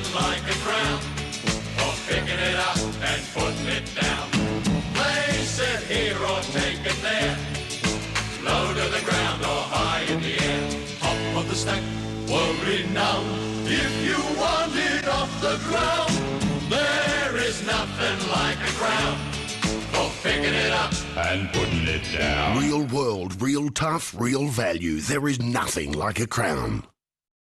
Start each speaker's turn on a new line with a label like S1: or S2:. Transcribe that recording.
S1: nothing like a crown for picking it up and putting it down. Place it here or take it there, low to the ground or high in the air. Top of the stack, world renowned. If you want it off the ground, there is nothing like a crown for picking it up and putting it down.
S2: Real world, real tough, real value. There is nothing like a crown.